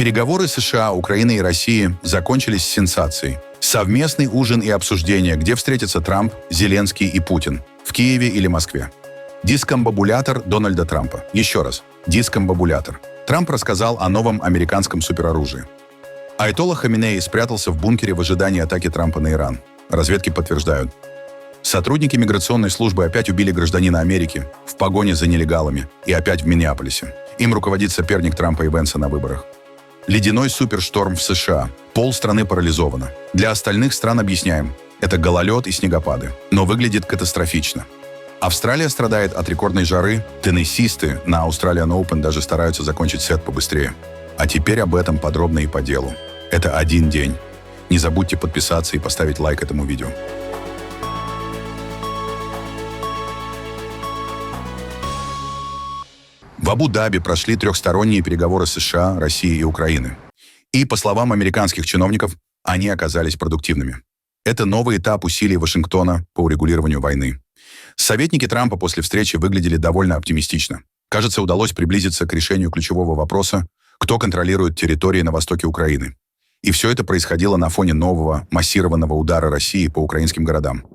Переговоры США, Украины и России закончились сенсацией. Совместный ужин и обсуждение, где встретятся Трамп, Зеленский и Путин. В Киеве или Москве. Дискомбобулятор Дональда Трампа. Еще раз. Дискомбобулятор. Трамп рассказал о новом американском супероружии. Аятолла Хаминеи спрятался в бункере в ожидании атаки Трампа на Иран. Разведки подтверждают. Сотрудники миграционной службы опять убили гражданина Америки в погоне за нелегалами и опять в Миннеаполисе. Им руководит соперник Трампа и Венса на выборах. Ледяной супершторм в США. Полстраны парализовано. Для остальных стран объясняем. Это гололед и снегопады. Но выглядит катастрофично. Австралия страдает от рекордной жары. Теннессисты на Australian Open даже стараются закончить сет побыстрее. А теперь об этом подробно и по делу. Это один день. Не забудьте подписаться и поставить лайк этому видео. В Абу-Даби прошли трехсторонние переговоры США, России и Украины. И, по словам американских чиновников, они оказались продуктивными. Это новый этап усилий Вашингтона по урегулированию войны. Советники Трампа после встречи выглядели довольно оптимистично. Кажется, удалось приблизиться к решению ключевого вопроса, кто контролирует территории на востоке Украины. И все это происходило на фоне нового массированного удара России по украинским городам.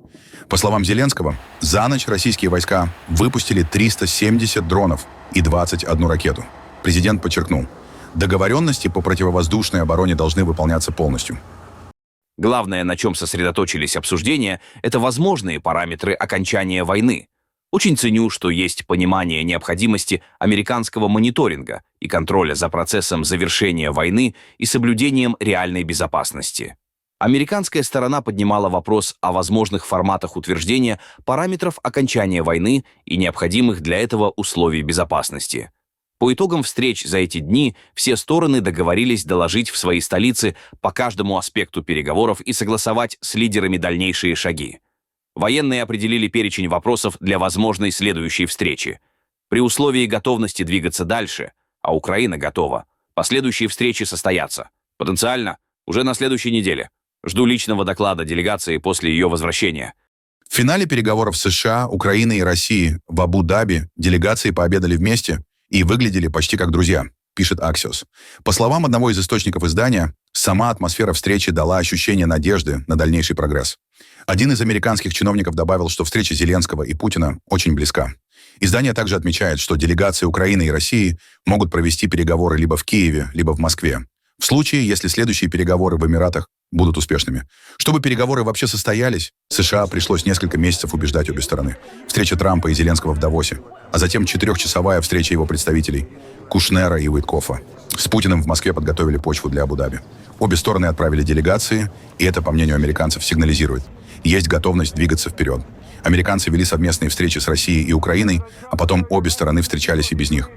По словам Зеленского, за ночь российские войска выпустили 370 дронов и 21 ракету. Президент подчеркнул, договоренности по противовоздушной обороне должны выполняться полностью. Главное, на чем сосредоточились обсуждения, это возможные параметры окончания войны. Очень ценю, что есть понимание необходимости американского мониторинга и контроля за процессом завершения войны и соблюдением реальной безопасности. Американская сторона поднимала вопрос о возможных форматах утверждения параметров окончания войны и необходимых для этого условий безопасности. По итогам встреч за эти дни все стороны договорились доложить в свои столицы по каждому аспекту переговоров и согласовать с лидерами дальнейшие шаги. Военные определили перечень вопросов для возможной следующей встречи. При условии готовности двигаться дальше, а Украина готова, последующие встречи состоятся. Потенциально уже на следующей неделе. Жду личного доклада делегации после ее возвращения. В финале переговоров США, Украины и России в Абу-Даби делегации пообедали вместе и выглядели почти как друзья, пишет Axios. По словам одного из источников издания, сама атмосфера встречи дала ощущение надежды на дальнейший прогресс. Один из американских чиновников добавил, что встреча Зеленского и Путина очень близка. Издание также отмечает, что делегации Украины и России могут провести переговоры либо в Киеве, либо в Москве. В случае, если следующие переговоры в Эмиратах будут успешными. Чтобы переговоры вообще состоялись, США пришлось несколько месяцев убеждать обе стороны. Встреча Трампа и Зеленского в Давосе, а затем 4-часовая встреча его представителей Кушнера и Уиткофа. С Путиным в Москве подготовили почву для Абу-Даби. Обе стороны отправили делегации, и это, по мнению американцев, сигнализирует. Есть готовность двигаться вперед. Американцы вели совместные встречи с Россией и Украиной, а потом обе стороны встречались и без них.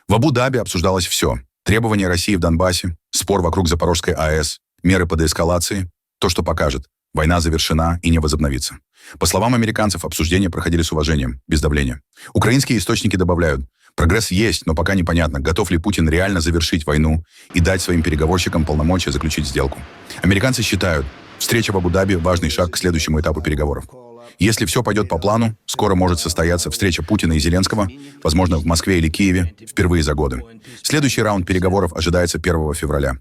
В Абу-Даби обсуждалось все. Требования России в Донбассе, спор вокруг Запорожской АЭС, меры по деэскалации, то, что покажет, война завершена и не возобновится. По словам американцев, обсуждения проходили с уважением, без давления. Украинские источники добавляют, прогресс есть, но пока непонятно, готов ли Путин реально завершить войну и дать своим переговорщикам полномочия заключить сделку. Американцы считают, встреча в Абу-Даби – важный шаг к следующему этапу переговоров. Если все пойдет по плану, скоро может состояться встреча Путина и Зеленского, возможно, в Москве или Киеве, впервые за годы. Следующий раунд переговоров ожидается 1 февраля.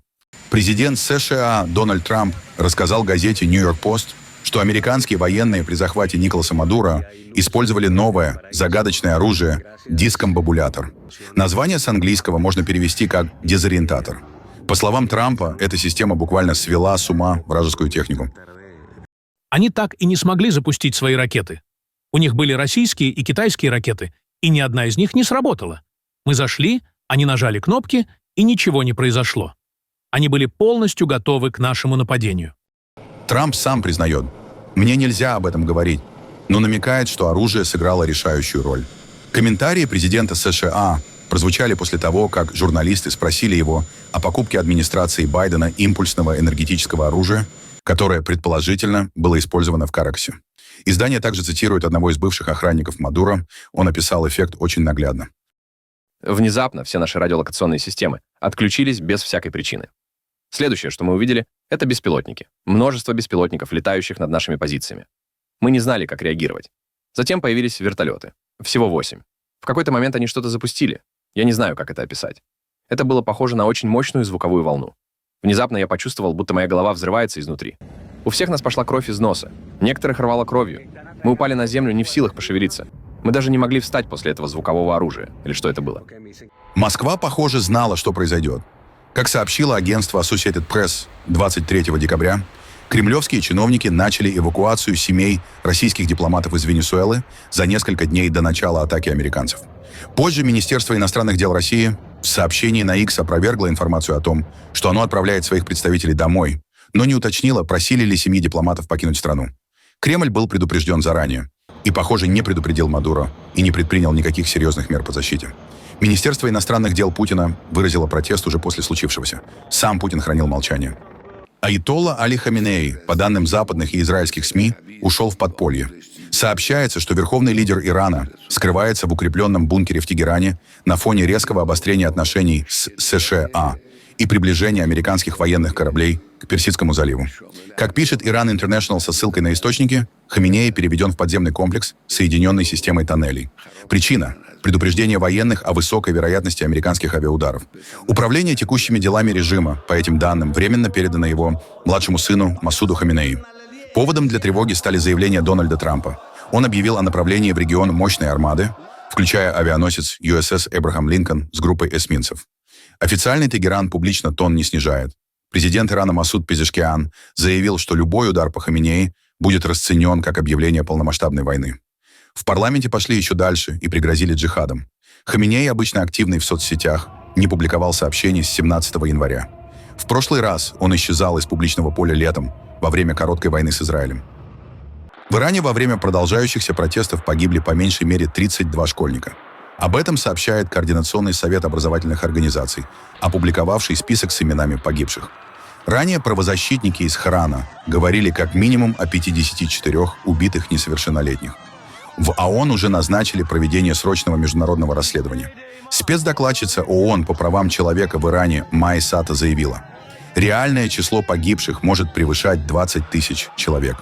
Президент США Дональд Трамп рассказал газете New York Post, что американские военные при захвате Николаса Мадуро использовали новое, загадочное оружие дискомбобулятор. Название с английского можно перевести как дезориентатор. По словам Трампа, эта система буквально свела с ума вражескую технику. Они так и не смогли запустить свои ракеты. У них были российские и китайские ракеты, и ни одна из них не сработала. Мы зашли, они нажали кнопки, и ничего не произошло. Они были полностью готовы к нашему нападению. Трамп сам признает, мне нельзя об этом говорить, но намекает, что оружие сыграло решающую роль. Комментарии президента США прозвучали после того, как журналисты спросили его о покупке администрации Байдена импульсного энергетического оружия, которое, предположительно, было использовано в Каракасе. Издание также цитирует одного из бывших охранников Мадуро. Он описал эффект очень наглядно. Внезапно все наши радиолокационные системы отключились без всякой причины. Следующее, что мы увидели, это беспилотники. Множество беспилотников, летающих над нашими позициями. Мы не знали, как реагировать. Затем появились вертолеты. Всего 8. В какой-то момент они что-то запустили. Я не знаю, как это описать. Это было похоже на очень мощную звуковую волну. Внезапно я почувствовал, будто моя голова взрывается изнутри. У всех нас пошла кровь из носа. Некоторых рвало кровью. Мы упали на землю не в силах пошевелиться. Мы даже не могли встать после этого звукового оружия. Или что это было? Москва, похоже, знала, что произойдет. Как сообщило агентство Associated Press 23 декабря, кремлевские чиновники начали эвакуацию семей российских дипломатов из Венесуэлы за несколько дней до начала атаки американцев. Позже Министерство иностранных дел России в сообщении на X опровергло информацию о том, что оно отправляет своих представителей домой, но не уточнило, просили ли семьи дипломатов покинуть страну. Кремль был предупрежден заранее и, похоже, не предупредил Мадуро и не предпринял никаких серьезных мер по защите. Министерство иностранных дел Путина выразило протест уже после случившегося. Сам Путин хранил молчание. Аятолла Али Хаминеи, по данным западных и израильских СМИ, ушел в подполье. Сообщается, что верховный лидер Ирана скрывается в укрепленном бункере в Тегеране на фоне резкого обострения отношений с США и приближения американских военных кораблей к Персидскому заливу. Как пишет Iran International со ссылкой на источники, Хаминеи переведен в подземный комплекс, соединенный системой тоннелей. Причина – предупреждение военных о высокой вероятности американских авиаударов. Управление текущими делами режима, по этим данным, временно передано его младшему сыну Масуду Хаминеи. Поводом для тревоги стали заявления Дональда Трампа. Он объявил о направлении в регион мощной армады, включая авианосец USS Эбрахам Линкольн с группой эсминцев. Официальный Тегеран публично тон не снижает. Президент Ирана Масуд Пезешкиан заявил, что любой удар по Хаминеи будет расценен как объявление полномасштабной войны. В парламенте пошли еще дальше и пригрозили джихадом. Хаминеи, обычно активный в соцсетях, не публиковал сообщений с 17 января. В прошлый раз он исчезал из публичного поля летом, во время короткой войны с Израилем. В Иране во время продолжающихся протестов погибли по меньшей мере 32 школьника. Об этом сообщает Координационный совет образовательных организаций, опубликовавший список с именами погибших. Ранее правозащитники из Харана говорили как минимум о 54 убитых несовершеннолетних. В ООН уже назначили проведение срочного международного расследования. Спецдокладчица ООН по правам человека в Иране Май Сата заявила, реальное число погибших может превышать 20 тысяч человек.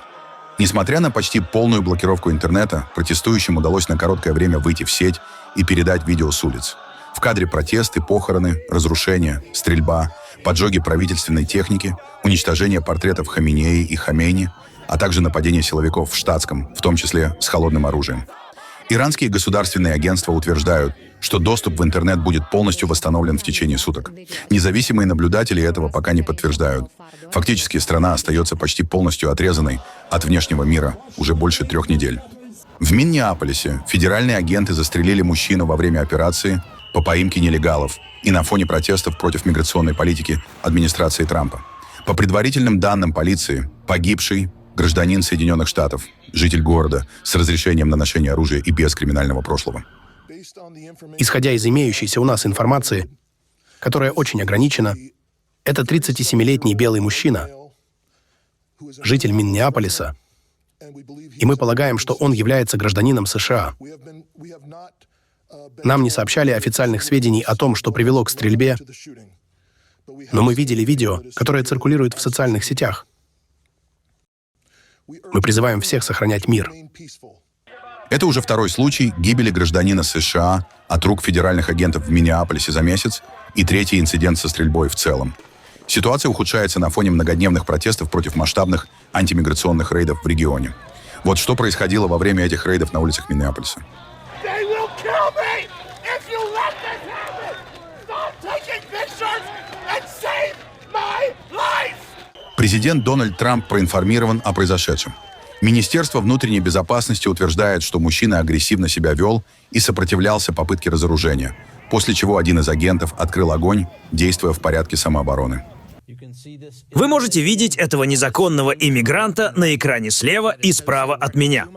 Несмотря на почти полную блокировку интернета, протестующим удалось на короткое время выйти в сеть и передать видео с улиц. В кадре протесты, похороны, разрушения, стрельба, поджоги правительственной техники, уничтожение портретов Хаминеи и Хамейни, а также нападение силовиков в штатском, в том числе с холодным оружием. Иранские государственные агентства утверждают, что доступ в интернет будет полностью восстановлен в течение суток. Независимые наблюдатели этого пока не подтверждают. Фактически страна остается почти полностью отрезанной от внешнего мира уже больше 3 недель. В Миннеаполисе федеральные агенты застрелили мужчину во время операции по поимке нелегалов и на фоне протестов против миграционной политики администрации Трампа. По предварительным данным полиции, погибший гражданин Соединенных Штатов, житель города с разрешением на ношение оружия и без криминального прошлого. Исходя из имеющейся у нас информации, которая очень ограничена, это 37-летний белый мужчина, житель Миннеаполиса, и мы полагаем, что он является гражданином США. Нам не сообщали официальных сведений о том, что привело к стрельбе, но мы видели видео, которое циркулирует в социальных сетях. Мы призываем всех сохранять мир. Это уже второй случай гибели гражданина США от рук федеральных агентов в Миннеаполисе за месяц и третий инцидент со стрельбой в целом. Ситуация ухудшается на фоне многодневных протестов против масштабных антимиграционных рейдов в регионе. Вот что происходило во время этих рейдов на улицах Миннеаполиса. Президент Дональд Трамп проинформирован о произошедшем. Министерство внутренней безопасности утверждает, что мужчина агрессивно себя вел и сопротивлялся попытке разоружения, после чего один из агентов открыл огонь, действуя в порядке самообороны. Вы можете видеть этого незаконного иммигранта на экране слева и справа от меня.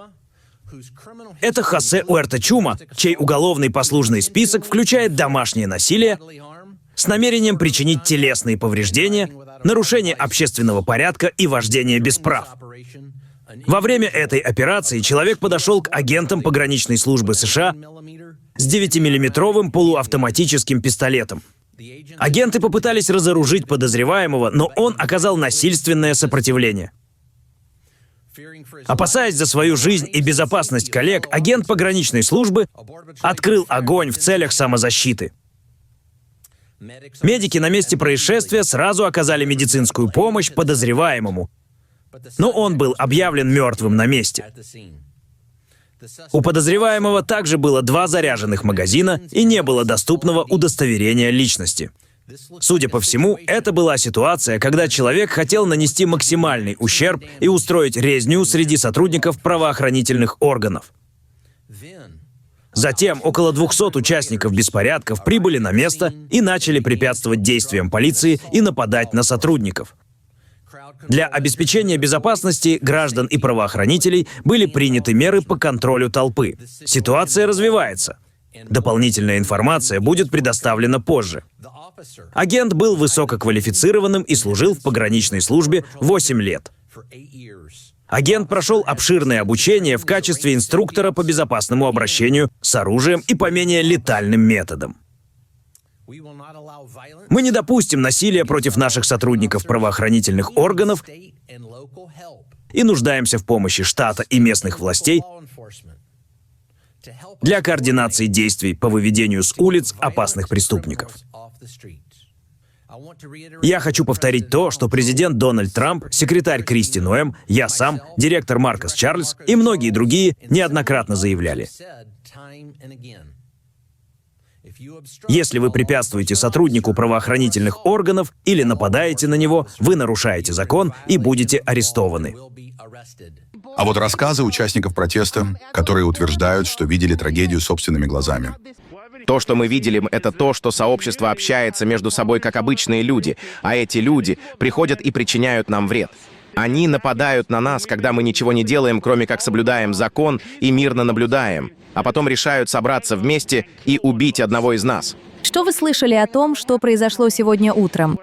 Это Хосе Уэрта Чума, чей уголовный послужный список включает домашнее насилие с намерением причинить телесные повреждения, нарушение общественного порядка и вождение без прав. Во время этой операции человек подошел к агентам пограничной службы США с 9-миллиметровым полуавтоматическим пистолетом. Агенты попытались разоружить подозреваемого, но он оказал насильственное сопротивление. Опасаясь за свою жизнь и безопасность коллег, агент пограничной службы открыл огонь в целях самозащиты. Медики на месте происшествия сразу оказали медицинскую помощь подозреваемому, но он был объявлен мертвым на месте. У подозреваемого также было 2 заряженных магазина и не было доступного удостоверения личности. Судя по всему, это была ситуация, когда человек хотел нанести максимальный ущерб и устроить резню среди сотрудников правоохранительных органов. Затем около 200 участников беспорядков прибыли на место и начали препятствовать действиям полиции и нападать на сотрудников. Для обеспечения безопасности граждан и правоохранителей были приняты меры по контролю толпы. Ситуация развивается. Дополнительная информация будет предоставлена позже. Агент был высококвалифицированным и служил в пограничной службе 8 лет. Агент прошел обширное обучение в качестве инструктора по безопасному обращению с оружием и по менее летальным методам. Мы не допустим насилия против наших сотрудников правоохранительных органов и нуждаемся в помощи штата и местных властей для координации действий по выведению с улиц опасных преступников. Я хочу повторить то, что президент Дональд Трамп, секретарь Кристи Ноэм, я сам, директор Маркос Чарльз и многие другие неоднократно заявляли. Если вы препятствуете сотруднику правоохранительных органов или нападаете на него, вы нарушаете закон и будете арестованы. А вот рассказы участников протеста, которые утверждают, что видели трагедию собственными глазами. То, что мы видели, это то, что сообщество общается между собой как обычные люди, а эти люди приходят и причиняют нам вред. Они нападают на нас, когда мы ничего не делаем, кроме как соблюдаем закон и мирно наблюдаем, а потом решают собраться вместе и убить одного из нас. Что вы слышали о том, что произошло сегодня утром?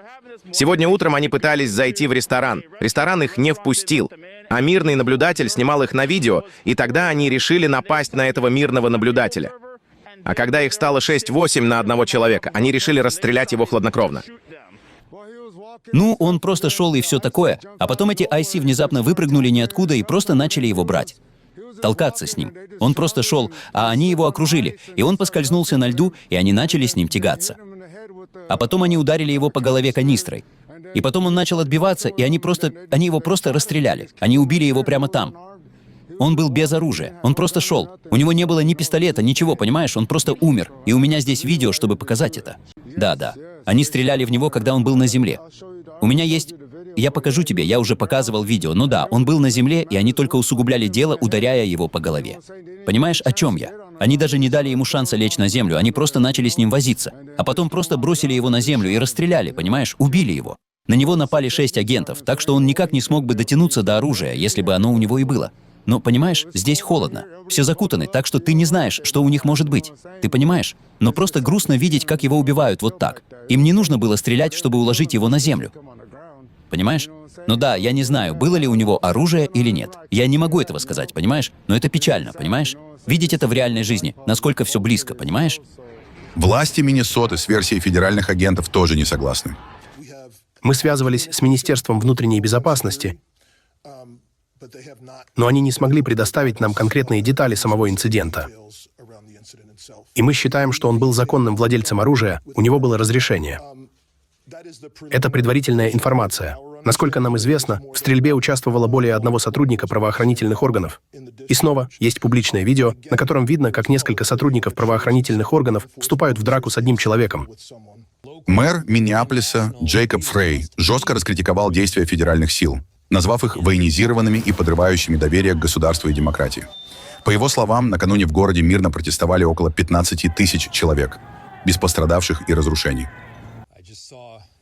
Сегодня утром они пытались зайти в ресторан. Ресторан их не впустил. А мирный наблюдатель снимал их на видео, и тогда они решили напасть на этого мирного наблюдателя. А когда их стало 6-8 на одного человека, они решили расстрелять его хладнокровно. Ну, он просто шел и все такое. А потом эти IC внезапно выпрыгнули ниоткуда и просто начали его брать. Толкаться с ним. Он просто шел, а они его окружили. И он поскользнулся на льду, и они начали с ним тягаться. А потом они ударили его по голове канистрой. И потом он начал отбиваться, и они его просто расстреляли. Они убили его прямо там. Он был без оружия. Он просто шел. У него не было ни пистолета, ничего, понимаешь? Он просто умер. И у меня здесь видео, чтобы показать это. Да. Они стреляли в него, когда он был на земле. У меня есть... Я покажу тебе, я уже показывал видео. Ну да, он был на земле, и они только усугубляли дело, ударяя его по голове. Понимаешь, о чем я? Они даже не дали ему шанса лечь на землю, они просто начали с ним возиться. А потом просто бросили его на землю и расстреляли, понимаешь? Убили его. На него напали 6 агентов, так что он никак не смог бы дотянуться до оружия, если бы оно у него и было. Но, понимаешь, здесь холодно. Все закутаны, так что ты не знаешь, что у них может быть. Ты понимаешь? Но просто грустно видеть, как его убивают вот так. Им не нужно было стрелять, чтобы уложить его на землю. Понимаешь? Ну да, я не знаю, было ли у него оружие или нет. Я не могу этого сказать, понимаешь? Но это печально, понимаешь? Видеть это в реальной жизни, насколько все близко, понимаешь? Власти Миннесоты с версией федеральных агентов тоже не согласны. Мы связывались с Министерством внутренней безопасности, но они не смогли предоставить нам конкретные детали самого инцидента. И мы считаем, что он был законным владельцем оружия, у него было разрешение. Это предварительная информация. Насколько нам известно, в стрельбе участвовало более 1 сотрудника правоохранительных органов. И снова есть публичное видео, на котором видно, как несколько сотрудников правоохранительных органов вступают в драку с одним человеком. Мэр Миннеаполиса Джейкоб Фрей жестко раскритиковал действия федеральных сил, назвав их военизированными и подрывающими доверие к государству и демократии. По его словам, накануне в городе мирно протестовали около 15 тысяч человек, без пострадавших и разрушений.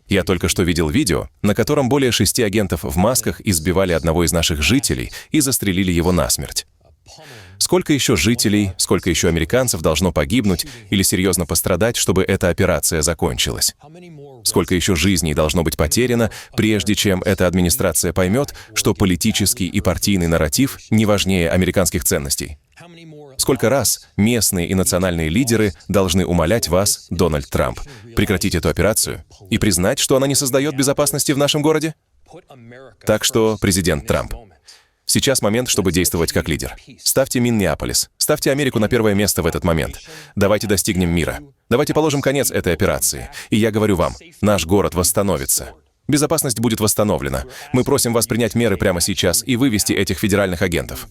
Я только что видел видео, на котором более 6 агентов в масках избивали одного из наших жителей и застрелили его насмерть. Сколько еще жителей, сколько еще американцев должно погибнуть или серьезно пострадать, чтобы эта операция закончилась? Сколько еще жизней должно быть потеряно, прежде чем эта администрация поймет, что политический и партийный нарратив не важнее американских ценностей? Сколько раз местные и национальные лидеры должны умолять вас, Дональд Трамп, прекратить эту операцию и признать, что она не создает безопасности в нашем городе? Так что, президент Трамп, Сейчас момент, чтобы действовать как лидер. Ставьте Миннеаполис. Ставьте Америку на первое место в этот момент. Давайте достигнем мира. Давайте положим конец этой операции. И я говорю вам, наш город восстановится. Безопасность будет восстановлена. Мы просим вас принять меры прямо сейчас и вывести этих федеральных агентов.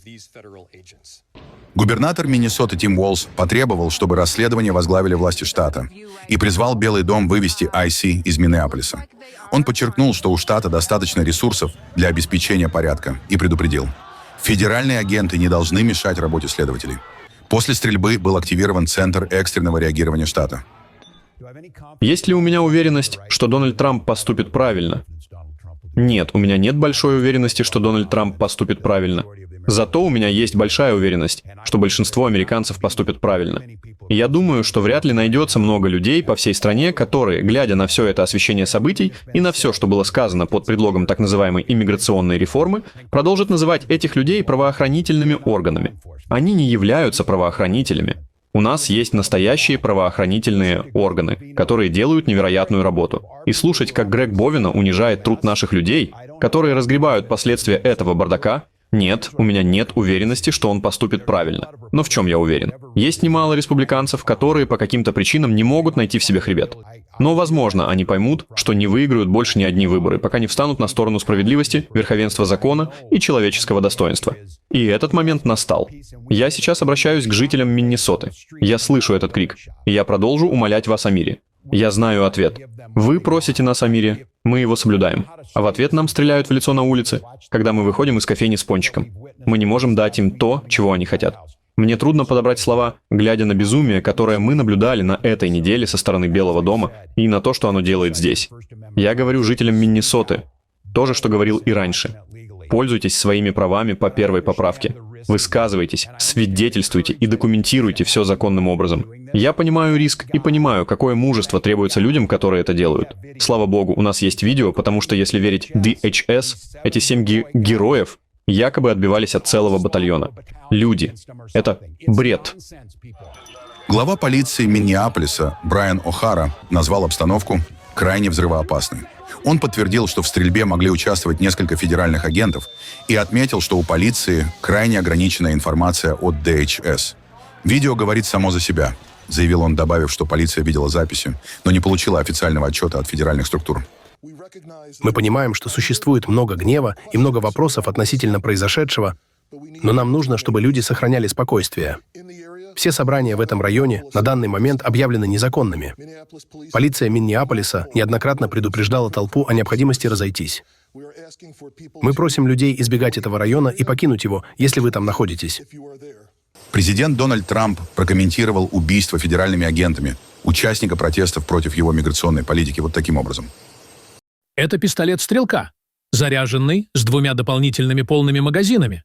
Губернатор Миннесоты Тим Уолз потребовал, чтобы расследование возглавили власти штата, и призвал Белый дом вывести IC из Миннеаполиса. Он подчеркнул, что у штата достаточно ресурсов для обеспечения порядка, и предупредил: федеральные агенты не должны мешать работе следователей. После стрельбы был активирован Центр экстренного реагирования штата. Есть ли у меня уверенность, что Дональд Трамп поступит правильно? Нет, у меня нет большой уверенности, что Дональд Трамп поступит правильно. Зато у меня есть большая уверенность, что большинство американцев поступят правильно. И я думаю, что вряд ли найдется много людей по всей стране, которые, глядя на все это освещение событий и на все, что было сказано под предлогом так называемой иммиграционной реформы, продолжат называть этих людей правоохранительными органами. Они не являются правоохранителями. У нас есть настоящие правоохранительные органы, которые делают невероятную работу. И слушать, как Грег Бовина унижает труд наших людей, которые разгребают последствия этого бардака, нет, у меня нет уверенности, что он поступит правильно. Но в чем я уверен? Есть немало республиканцев, которые по каким-то причинам не могут найти в себе хребет. Но, возможно, они поймут, что не выиграют больше ни одни выборы, пока не встанут на сторону справедливости, верховенства закона и человеческого достоинства. И этот момент настал. Я сейчас обращаюсь к жителям Миннесоты. Я слышу этот крик, и я продолжу умолять вас о мире. Я знаю ответ. Вы просите нас о мире, мы его соблюдаем. А в ответ нам стреляют в лицо на улице, когда мы выходим из кофейни с пончиком. Мы не можем дать им то, чего они хотят. Мне трудно подобрать слова, глядя на безумие, которое мы наблюдали на этой неделе со стороны Белого дома, и на то, что оно делает здесь. Я говорю жителям Миннесоты то же, что говорил и раньше. Пользуйтесь своими правами по первой поправке. Высказывайтесь, свидетельствуйте и документируйте все законным образом. Я понимаю риск и понимаю, какое мужество требуется людям, которые это делают. Слава богу, у нас есть видео, потому что, если верить DHS, эти 7 героев якобы отбивались от целого батальона. Люди. Это бред. Глава полиции Миннеаполиса Брайан О'Хара назвал обстановку крайне взрывоопасной. Он подтвердил, что в стрельбе могли участвовать несколько федеральных агентов, и отметил, что у полиции крайне ограниченная информация от DHS. «Видео говорит само за себя», — заявил он, добавив, что полиция видела записи, но не получила официального отчета от федеральных структур. Мы понимаем, что существует много гнева и много вопросов относительно произошедшего, но нам нужно, чтобы люди сохраняли спокойствие. Все собрания в этом районе на данный момент объявлены незаконными. Полиция Миннеаполиса неоднократно предупреждала толпу о необходимости разойтись. Мы просим людей избегать этого района и покинуть его, если вы там находитесь. Президент Дональд Трамп прокомментировал убийство федеральными агентами участника протестов против его миграционной политики вот таким образом. Это пистолет стрелка, заряженный с 2 дополнительными полными магазинами.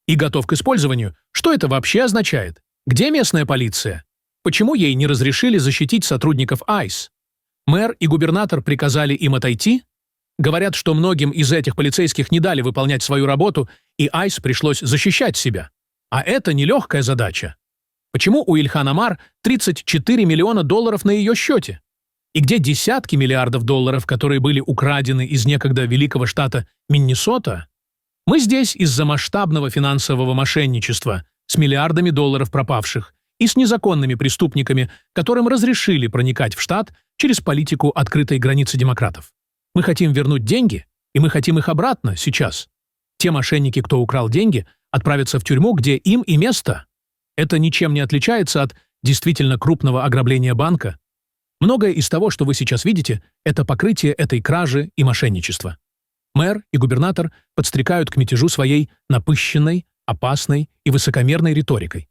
И готов к использованию. Что это вообще означает? Где местная полиция? Почему ей не разрешили защитить сотрудников ICE? Мэр и губернатор приказали им отойти? Говорят, что многим из этих полицейских не дали выполнять свою работу, и ICE пришлось защищать себя. А это нелегкая задача. Почему у Ильхан Омар 34 миллиона долларов на ее счете? И где десятки миллиардов долларов, которые были украдены из некогда великого штата Миннесота? Мы здесь из-за масштабного финансового мошенничества, с миллиардами долларов пропавших и с незаконными преступниками, которым разрешили проникать в штат через политику открытой границы демократов. Мы хотим вернуть деньги, и мы хотим их обратно сейчас. Те мошенники, кто украл деньги, отправятся в тюрьму, где им и место. Это ничем не отличается от действительно крупного ограбления банка. Многое из того, что вы сейчас видите, это покрытие этой кражи и мошенничества. Мэр и губернатор подстрекают к мятежу своей напыщенной, опасной и высокомерной риторикой.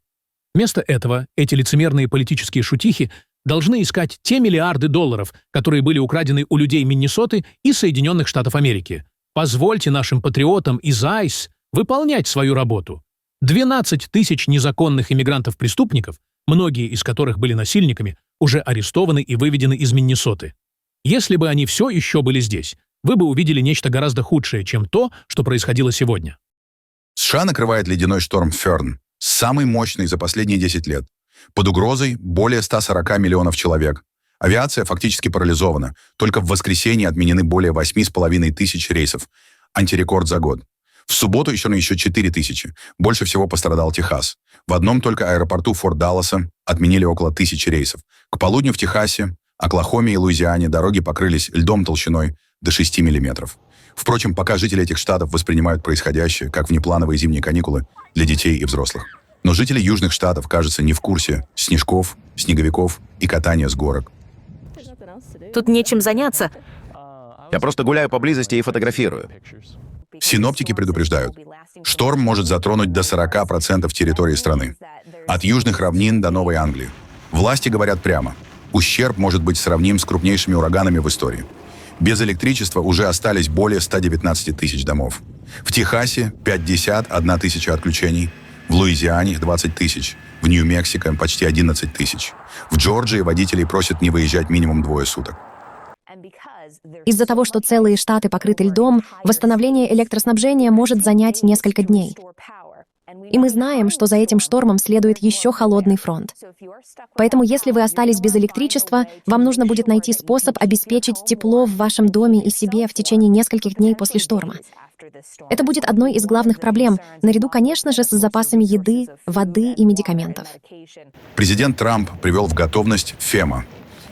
Вместо этого эти лицемерные политические шутихи должны искать те миллиарды долларов, которые были украдены у людей Миннесоты и Соединенных Штатов Америки. Позвольте нашим патриотам из ICE выполнять свою работу. 12 тысяч незаконных иммигрантов-преступников, многие из которых были насильниками, уже арестованы и выведены из Миннесоты. Если бы они все еще были здесь, вы бы увидели нечто гораздо худшее, чем то, что происходило сегодня. США накрывает ледяной шторм Ферн, самый мощный за последние 10 лет. Под угрозой более 140 миллионов человек. Авиация фактически парализована. Только в воскресенье отменены более 8,5 тысяч рейсов. Антирекорд за год. В субботу еще 4000. Больше всего пострадал Техас. В одном только аэропорту Форт Далласа отменили около 1000 рейсов. К полудню в Техасе, Оклахоме и Луизиане дороги покрылись льдом толщиной до 6 миллиметров. Впрочем, пока жители этих штатов воспринимают происходящее как внеплановые зимние каникулы для детей и взрослых. Но жители южных штатов, кажется, не в курсе снежков, снеговиков и катания с горок. Тут нечем заняться. Я просто гуляю поблизости и фотографирую. Синоптики предупреждают, шторм может затронуть до 40% территории страны. От южных равнин до Новой Англии. Власти говорят прямо, ущерб может быть сравним с крупнейшими ураганами в истории. Без электричества уже остались более 119 тысяч домов. В Техасе 51 тысяча отключений, в Луизиане 20 тысяч, в Нью-Мексико почти 11 тысяч. В Джорджии водителей просят не выезжать минимум 2 суток. Из-за того, что целые штаты покрыты льдом, восстановление электроснабжения может занять несколько дней. И мы знаем, что за этим штормом следует еще холодный фронт. Поэтому, если вы остались без электричества, вам нужно будет найти способ обеспечить тепло в вашем доме и себе в течение нескольких дней после шторма. Это будет одной из главных проблем, наряду, конечно же, с запасами еды, воды и медикаментов. Президент Трамп привел в готовность ФЕМА.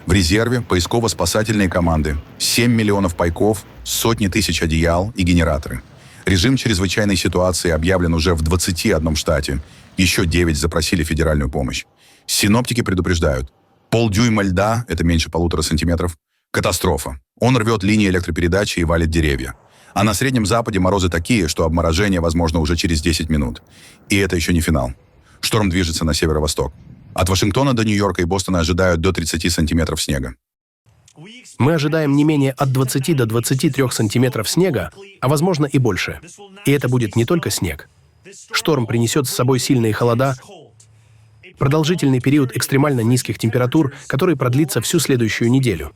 В резерве поисково-спасательные команды, 7 миллионов пайков, сотни тысяч одеял и генераторы. Режим чрезвычайной ситуации объявлен уже в 21 штате. Еще 9 запросили федеральную помощь. Синоптики предупреждают. Полдюйма льда, это меньше 1,5 сантиметров, катастрофа. Он рвет линии электропередачи и валит деревья. А на Среднем Западе морозы такие, что обморожение возможно уже через 10 минут. И это еще не финал. Шторм движется на северо-восток. От Вашингтона до Нью-Йорка и Бостона ожидают до 30 сантиметров снега. Мы ожидаем не менее от 20 до 23 сантиметров снега, а возможно и больше. И это будет не только снег. Шторм принесет с собой сильные холода, продолжительный период экстремально низких температур, который продлится всю следующую неделю.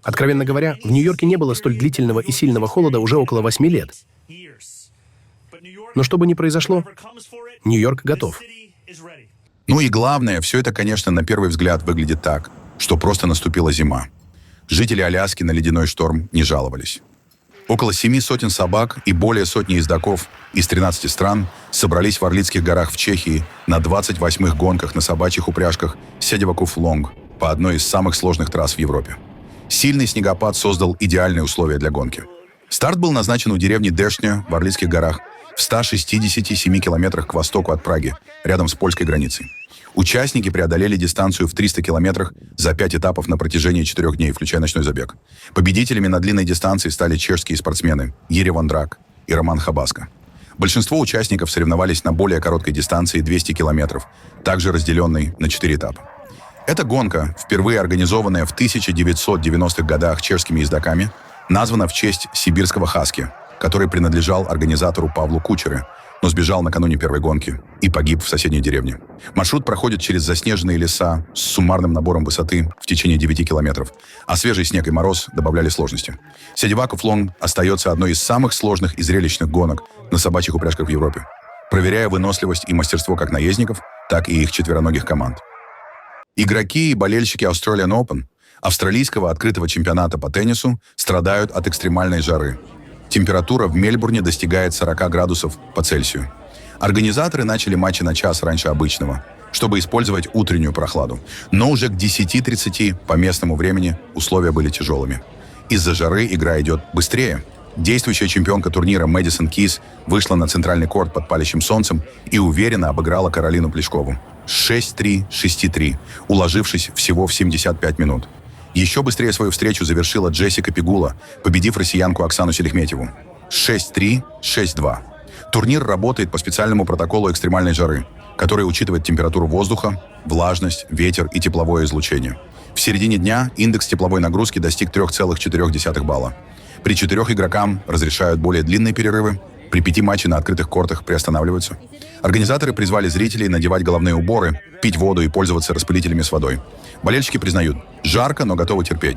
Откровенно говоря, в Нью-Йорке не было столь длительного и сильного холода уже около 8 лет. Но что бы ни произошло, Нью-Йорк готов. Ну и главное, все это, конечно, на первый взгляд выглядит так, что просто наступила зима. Жители Аляски на ледяной шторм не жаловались. Около 7 сотен собак и более сотни ездаков из 13 стран собрались в Орлицких горах в Чехии на 28-х гонках на собачьих упряжках Седевакуф-Лонг по одной из самых сложных трасс в Европе. Сильный снегопад создал идеальные условия для гонки. Старт был назначен у деревни Дешня в Орлицких горах в 167 километрах к востоку от Праги, рядом с польской границей. Участники преодолели дистанцию в 300 километрах за 5 этапов на протяжении 4 дней, включая ночной забег. Победителями на длинной дистанции стали чешские спортсмены Jiří Vondrák и Роман Хабаска. Большинство участников соревновались на более короткой дистанции 200 километров, также разделенной на 4 этапа. Эта гонка, впервые организованная в 1990-х годах чешскими ездаками, названа в честь сибирского хаски, который принадлежал организатору Павлу Кучере, но сбежал накануне первой гонки и погиб в соседней деревне. Маршрут проходит через заснеженные леса с суммарным набором высоты в течение 9 километров, а свежий снег и мороз добавляли сложности. Седевакуф-Лонг остается одной из самых сложных и зрелищных гонок на собачьих упряжках в Европе, проверяя выносливость и мастерство как наездников, так и их четвероногих команд. Игроки и болельщики Australian Open, австралийского открытого чемпионата по теннису, страдают от экстремальной жары. Температура в Мельбурне достигает 40 градусов по Цельсию. Организаторы начали матчи на час раньше обычного, чтобы использовать утреннюю прохладу. Но уже к 10:30 по местному времени условия были тяжелыми. Из-за жары игра идет быстрее. Действующая чемпионка турнира Мэдисон Кис вышла на центральный корт под палящим солнцем и уверенно обыграла Каролину Плешкову. 6-3, 6-3, уложившись всего в 75 минут. Еще быстрее свою встречу завершила Джессика Пегула, победив россиянку Оксану Селихметьеву. 6-3, 6-2. Турнир работает по специальному протоколу экстремальной жары, который учитывает температуру воздуха, влажность, ветер и тепловое излучение. В середине дня индекс тепловой нагрузки достиг 3,4 балла. При 4 игрокам разрешают более длинные перерывы, при 5 матчах на открытых кортах приостанавливаются. Организаторы призвали зрителей надевать головные уборы, пить воду и пользоваться распылителями с водой. Болельщики признают, жарко, но готовы терпеть.